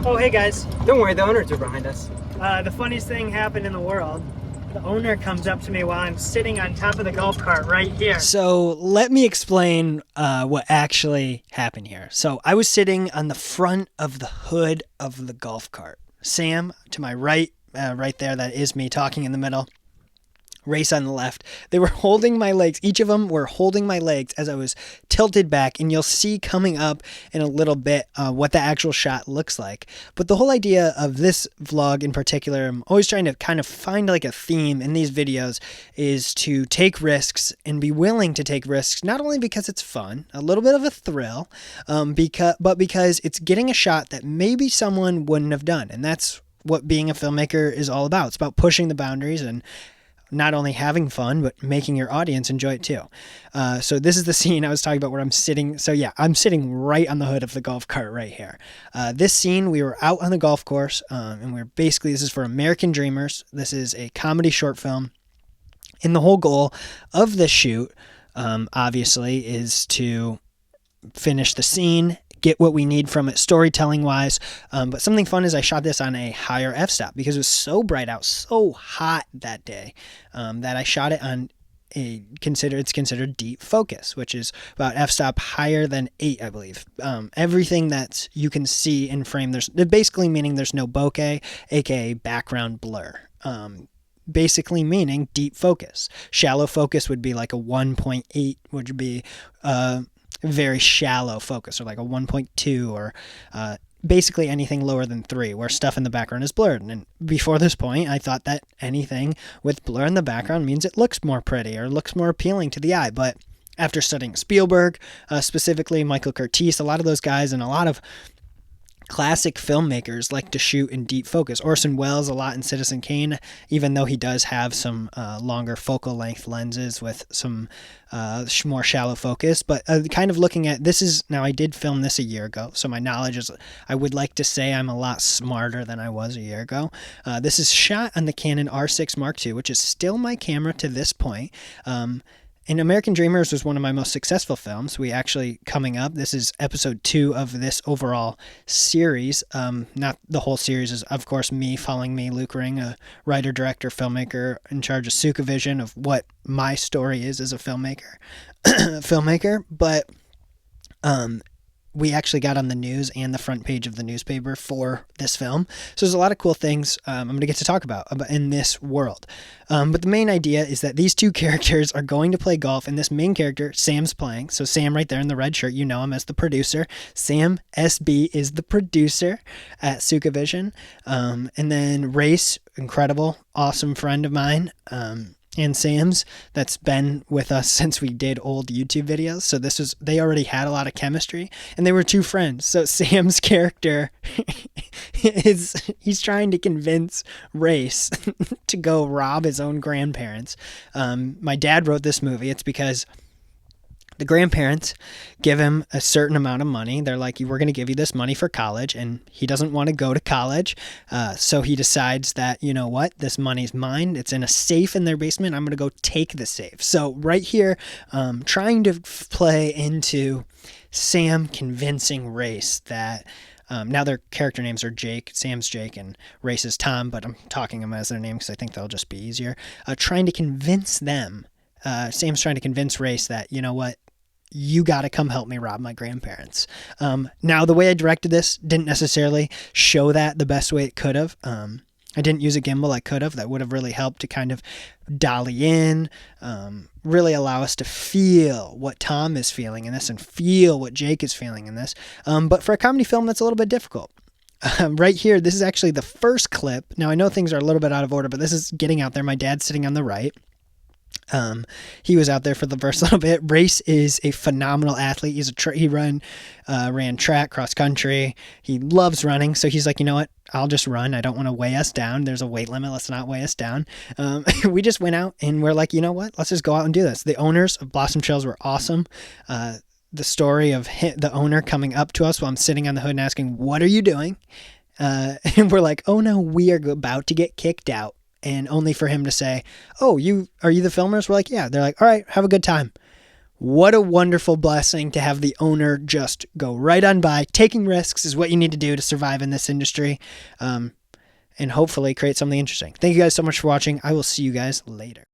Oh, hey guys. Don't worry, the owners are behind us. The funniest thing happened in the world. The owner comes up to me while I'm sitting on top of the golf cart right here. So let me explain what actually happened here. So I was sitting on the front of the hood of the golf cart. Sam, to my right, right there, that is me talking in the middle. Race on the left. They were holding my legs. Each of them were holding my legs as I was tilted back, and you'll see coming up in a little bit what the actual shot looks like. But the whole idea of this vlog in particular, I'm always trying to kind of find like a theme in these videos, is to take risks and be willing to take risks, not only because it's fun, a little bit of a thrill, but because it's getting a shot that maybe someone wouldn't have done. And that's what being a filmmaker is all about. It's about pushing the boundaries and not only having fun, but making your audience enjoy it too. So this is the scene I was talking about where I'm sitting. So yeah, I'm sitting right on the hood of the golf cart right here. This scene, we were out on the golf course, and we're basically, this is for American Dreamers. This is a comedy short film. And the whole goal of this shoot, obviously, is to finish the scene, get what we need from it storytelling wise. But something fun is I shot this on a higher f-stop because it was so bright out, so hot that day, that I shot it on it's considered deep focus, which is about f-stop higher than 8, I believe. Everything that you can see in frame, there's basically meaning there's no bokeh, aka background blur. Basically meaning deep focus. Shallow focus would be like a 1.8, which would be very shallow focus, or like a 1.2, or basically anything lower than 3 where stuff in the background is blurred. And before this point, I thought that anything with blur in the background means it looks more pretty or looks more appealing to the eye. But after studying Spielberg, specifically Michael Curtiz, a lot of those guys and a lot of classic filmmakers like to shoot in deep focus. Orson Welles a lot in Citizen Kane, even though he does have some longer focal length lenses with some more shallow focus. But kind of looking at this is, now I did film this a year ago, so my knowledge is, I would like to say I'm a lot smarter than I was a year ago. This is shot on the Canon R6 Mark II, which is still my camera to this point. And American Dreamers was one of my most successful films. We actually, coming up, this is episode 2 of this overall series. Not the whole series is, of course, me following me, LukeRing, a writer, director, filmmaker in charge of Sukavision, of what my story is as a filmmaker. But we actually got on the news and the front page of the newspaper for this film. So there's a lot of cool things I'm going to get to talk about in this world. But the main idea is that these two characters are going to play golf, and this main character, Sam's playing. So Sam right there in the red shirt, you know him as the producer. Sam SB is the producer at Sukavision. And then Race, incredible, awesome friend of mine. And Sam's, that's been with us since we did old YouTube videos. So they already had a lot of chemistry, and they were two friends. So Sam's character he's trying to convince Race to go rob his own grandparents. My dad wrote this movie. It's because the grandparents give him a certain amount of money. They're like, we're going to give you this money for college, and he doesn't want to go to college. So he decides that, you know what, this money's mine. It's in a safe in their basement. I'm going to go take the safe. So right here, trying to play into Sam convincing Race that, now their character names are Jake, Sam's Jake, and Race is Tom, but I'm talking them as their name because I think they'll just be easier. Trying to convince them, Sam's trying to convince Race that, you know what, you got to come help me rob my grandparents. Now, the way I directed this didn't necessarily show that the best way it could have. I didn't use a gimbal. I could have. That would have really helped to kind of dolly in, really allow us to feel what Tom is feeling in this and feel what Jake is feeling in this. But for a comedy film, that's a little bit difficult. Right here, this is actually the first clip. Now, I know things are a little bit out of order, but this is getting out there. My dad's sitting on the right. He was out there for the first little bit. Race is a phenomenal athlete. He ran track, cross country. He loves running. So he's like, you know what? I'll just run. I don't want to weigh us down. There's a weight limit. Let's not weigh us down. We just went out and we're like, you know what? Let's just go out and do this. The owners of Blossom Trails were awesome. The story of the owner coming up to us while I'm sitting on the hood and asking, what are you doing? And we're like, oh no, we are about to get kicked out. And only for him to say, oh, are you the filmers? We're like, yeah. They're like, all right, have a good time. What a wonderful blessing to have the owner just go right on by. Taking risks is what you need to do to survive in this industry, and hopefully create something interesting. Thank you guys so much for watching. I will see you guys later.